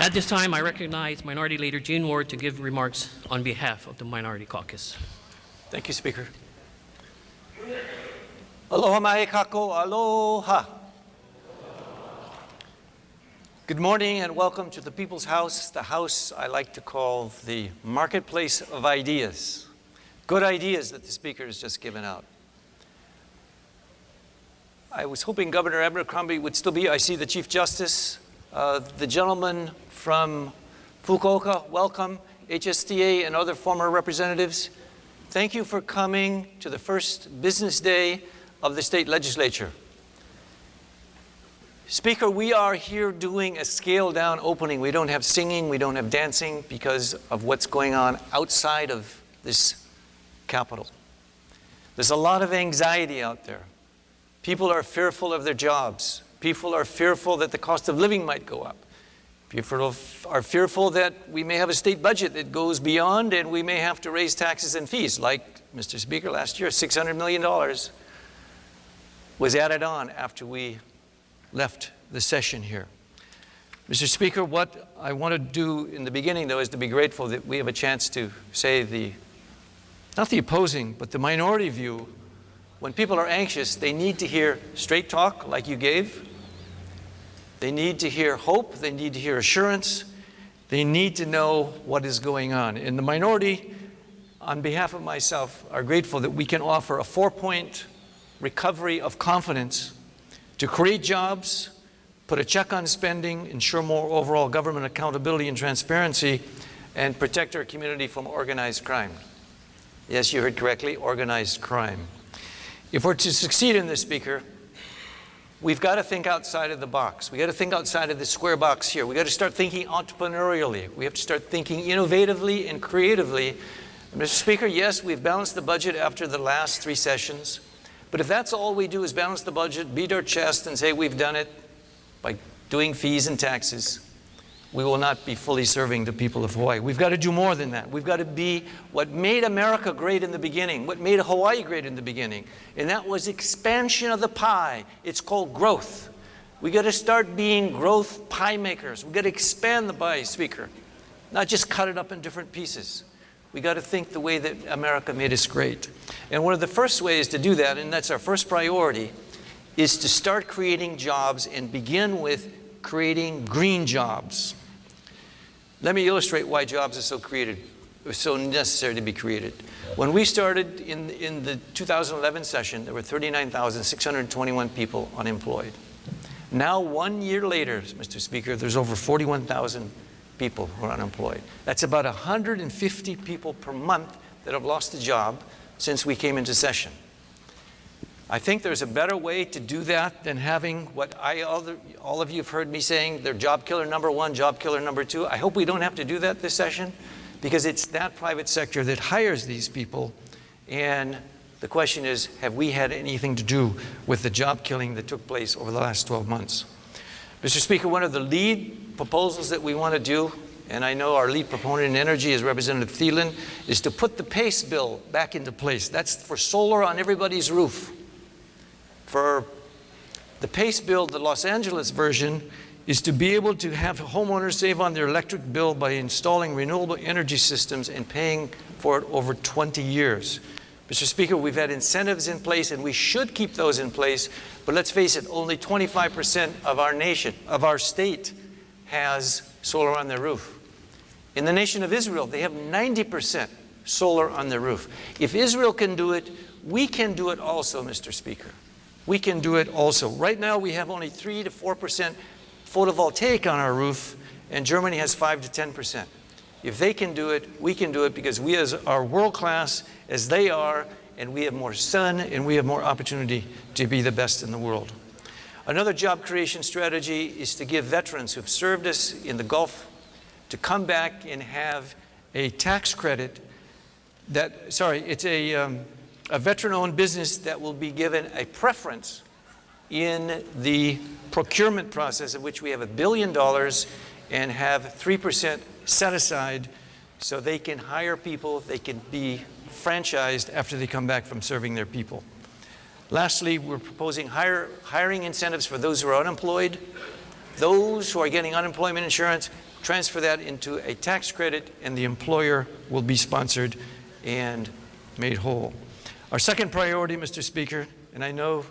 At this time, I recognize Minority Leader Gene Ward to give remarks on behalf of the Minority Caucus. Thank you, Speaker. Aloha mai kako, aloha. Good morning and welcome to the People's House, the house I like to call the marketplace of ideas. Good ideas that the Speaker has just given out. I was hoping Governor Abercrombie would still be. I see the Chief Justice, the gentleman from Fukuoka, welcome, HSTA and other former representatives. Thank you for coming to the first business day of the state legislature. Speaker, we are here doing a scaled-down opening. We don't have singing, we don't have dancing because of what's going on outside of this Capitol. There's a lot of anxiety out there. People are fearful of their jobs. People are fearful that the cost of living might go up. People are fearful that we may have a state budget that goes beyond and we may have to raise taxes and fees. Like, Mr. Speaker, last year, $600 million was added on after we left the session here. Mr. Speaker, what I want to do in the beginning, though, is to be grateful that we have a chance to say not the opposing, but the minority view. When people are anxious, they need to hear straight talk like you gave. They need to hear hope. They need to hear assurance. They need to know what is going on. And the minority, on behalf of myself, are grateful that we can offer a 4-point recovery of confidence to create jobs, put a check on spending, ensure more overall government accountability and transparency, and protect our community from organized crime. Yes, you heard correctly, organized crime. If we're to succeed in this, Speaker, we've got to think outside of the box. We've got to think outside of the square box here. We've got to start thinking entrepreneurially. We have to start thinking innovatively and creatively. And Mr. Speaker, yes, we've balanced the budget after the last 3 sessions. But if that's all we do is balance the budget, beat our chest, and say we've done it by doing fees and taxes, we will not be fully serving the people of Hawaii. We've got to do more than that. We've got to be what made America great in the beginning, what made Hawaii great in the beginning, and that was expansion of the pie. It's called growth. We've got to start being growth pie makers. We've got to expand the pie, Speaker, not just cut it up in different pieces. We got to think the way that America made us great. And one of the first ways to do that, and that's our first priority, is to start creating jobs and begin with creating green jobs. Let me illustrate why jobs are so necessary to be created. When we started in the 2011 session, there were 39,621 people unemployed. Now, 1 year later, Mr. Speaker, there's over 41,000 people who are unemployed. That's about 150 people per month that have lost a job since we came into session. I think there's a better way to do that than having what all of you have heard me saying, they're job killer number 1, job killer number 2. I hope we don't have to do that this session because it's that private sector that hires these people. And the question is, have we had anything to do with the job killing that took place over the last 12 months? Mr. Speaker, one of the lead proposals that we want to do, and I know our lead proponent in energy is Representative Thielen, is to put the PACE bill back into place. That's for solar on everybody's roof. For the PACE bill, the Los Angeles version, is to be able to have homeowners save on their electric bill by installing renewable energy systems and paying for it over 20 years. Mr. Speaker, we've had incentives in place and we should keep those in place, but let's face it, only 25% of our nation, of our state, has solar on their roof. In the nation of Israel, they have 90% solar on their roof. If Israel can do it, we can do it also, Mr. Speaker. We can do it also. Right now, we have only 3 to 4% photovoltaic on our roof, and Germany has 5 to 10%. If they can do it, we can do it because we are world class as they are, and we have more sun, and we have more opportunity to be the best in the world. Another job creation strategy is to give veterans who've served us in the Gulf to come back and have a tax credit it's a veteran-owned business that will be given a preference in the procurement process, of which we have $1 billion and have 3% set aside so they can hire people, they can be franchised after they come back from serving their people. Lastly, we're proposing hiring incentives for those who are unemployed. Those who are getting unemployment insurance, transfer that into a tax credit, and the employer will be sponsored and made whole. Our second priority, Mr. Speaker, and I know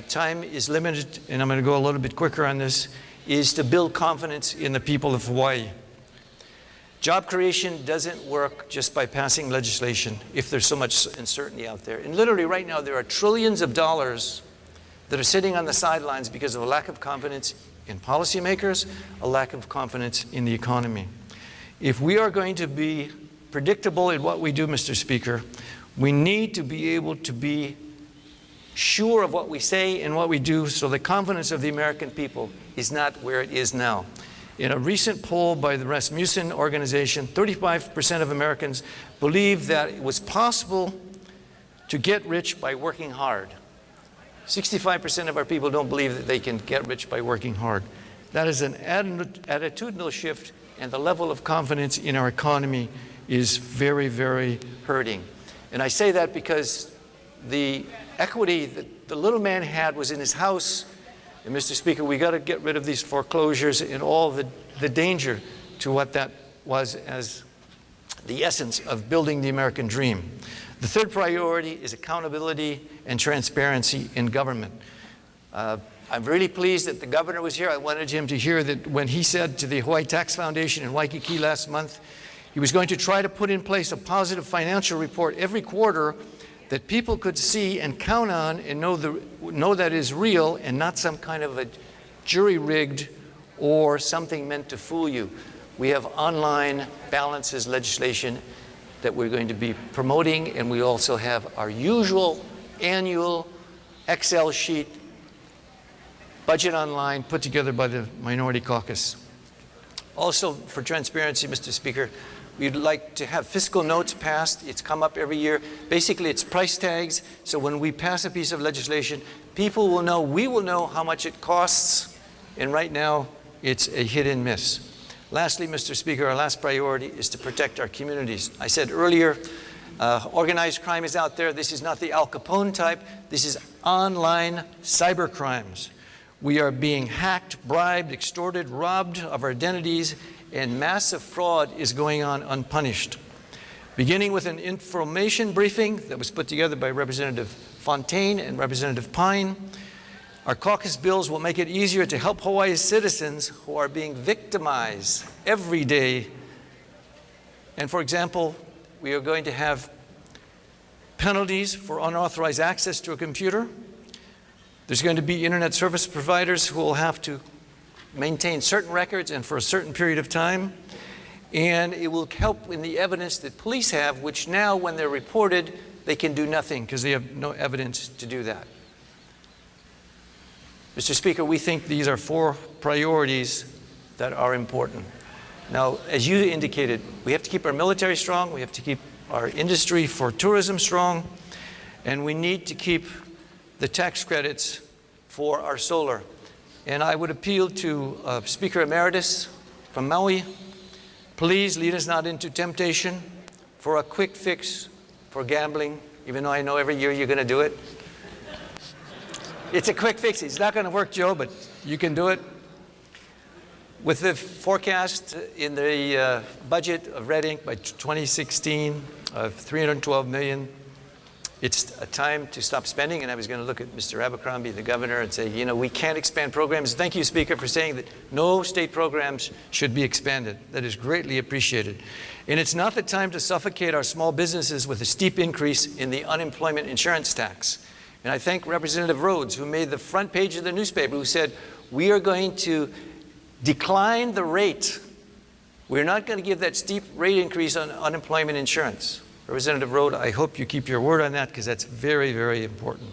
time is limited, and I'm going to go a little bit quicker on this, is to build confidence in the people of Hawaii. Job creation doesn't work just by passing legislation if there's so much uncertainty out there. And literally right now there are trillions of dollars that are sitting on the sidelines because of a lack of confidence in policymakers, a lack of confidence in the economy. If we are going to be predictable in what we do, Mr. Speaker, we need to be able to be sure of what we say and what we do so the confidence of the American people is not where it is now. In a recent poll by the Rasmussen organization, 35% of Americans believe that it was possible to get rich by working hard. 65% of our people don't believe that they can get rich by working hard. That is an attitudinal shift, and the level of confidence in our economy is very, very hurting. And I say that because the equity that the little man had was in his house. And Mr. Speaker, we got to get rid of these foreclosures and all the danger to what that was as the essence of building the American dream. The third priority is accountability and transparency in government. I'm really pleased that the governor was here. I wanted him to hear that when he said to the Hawaii Tax Foundation in Waikiki last month, he was going to try to put in place a positive financial report every quarter that people could see and count on and know that is real and not some kind of a jury-rigged or something meant to fool you. We have online balances legislation that we're going to be promoting, and we also have our usual annual Excel sheet, budget online, put together by the Minority Caucus. Also, for transparency, Mr. Speaker, we'd like to have fiscal notes passed. It's come up every year. Basically, it's price tags. So when we pass a piece of legislation, people will know, we will know how much it costs. And right now, it's a hit and miss. Lastly, Mr. Speaker, our last priority is to protect our communities. I said earlier, organized crime is out there. This is not the Al Capone type. This is online cyber crimes. We are being hacked, bribed, extorted, robbed of our identities, and massive fraud is going on unpunished. Beginning with an information briefing that was put together by Representative Fontaine and Representative Pine, our caucus bills will make it easier to help Hawaii's citizens who are being victimized every day. And for example, we are going to have penalties for unauthorized access to a computer. There's going to be internet service providers who will have to maintain certain records and for a certain period of time. And it will help in the evidence that police have, which now when they're reported, they can do nothing because they have no evidence to do that. Mr. Speaker, we think these are 4 priorities that are important. Now, as you indicated, we have to keep our military strong, we have to keep our industry for tourism strong, and we need to keep the tax credits for our solar. And I would appeal to Speaker Emeritus from Maui, please lead us not into temptation for a quick fix for gambling, even though I know every year you're going to do it. It's a quick fix. It's not going to work, Joe, but you can do it. With the forecast in the budget of Red Ink by 2016 of $312 million, it's a time to stop spending. And I was going to look at Mr. Abercrombie, the governor, and say, you know, we can't expand programs. Thank you, Speaker, for saying that no state programs should be expanded. That is greatly appreciated. And it's not the time to suffocate our small businesses with a steep increase in the unemployment insurance tax. And I thank Representative Rhodes, who made the front page of the newspaper, who said, we are going to decline the rate. We're not going to give that steep rate increase on unemployment insurance. Representative Rhodes, I hope you keep your word on that because that's very, very important.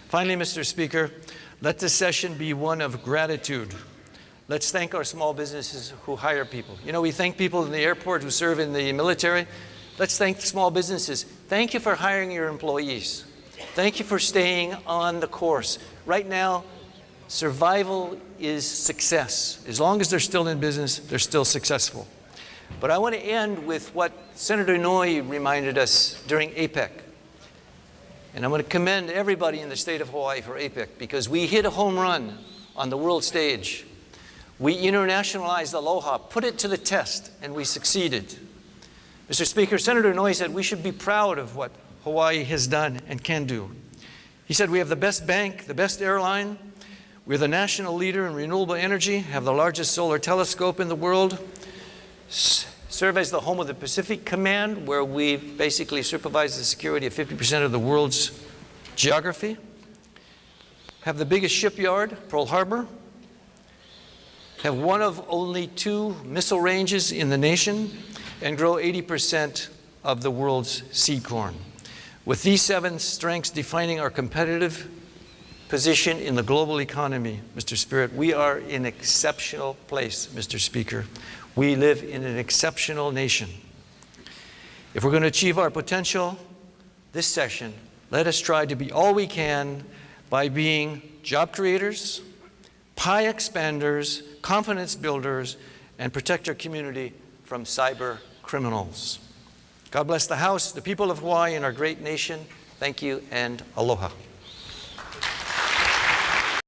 Finally, Mr. Speaker, let this session be one of gratitude. Let's thank our small businesses who hire people. You know, we thank people in the airport who serve in the military. Let's thank small businesses. Thank you for hiring your employees. Thank you for staying on the course. Right now, survival is success. As long as they're still in business, they're still successful. But I want to end with what Senator Noy reminded us during APEC. And I want to commend everybody in the state of Hawaii for APEC because we hit a home run on the world stage. We internationalized aloha, put it to the test, and we succeeded. Mr. Speaker, Senator Inouye said we should be proud of what Hawaii has done and can do. He said we have the best bank, the best airline, we're the national leader in renewable energy, have the largest solar telescope in the world, serve as the home of the Pacific Command, where we basically supervise the security of 50% of the world's geography, have the biggest shipyard, Pearl Harbor, have one of only 2 missile ranges in the nation, and grow 80% of the world's seed corn. With these 7 strengths defining our competitive position in the global economy, Mr. Spirit, we are in an exceptional place, Mr. Speaker. We live in an exceptional nation. If we're going to achieve our potential this session, let us try to be all we can by being job creators, pie expanders, confidence builders, and protect our community from cyber criminals. God bless the House, the people of Hawaii, and our great nation. Thank you, and aloha.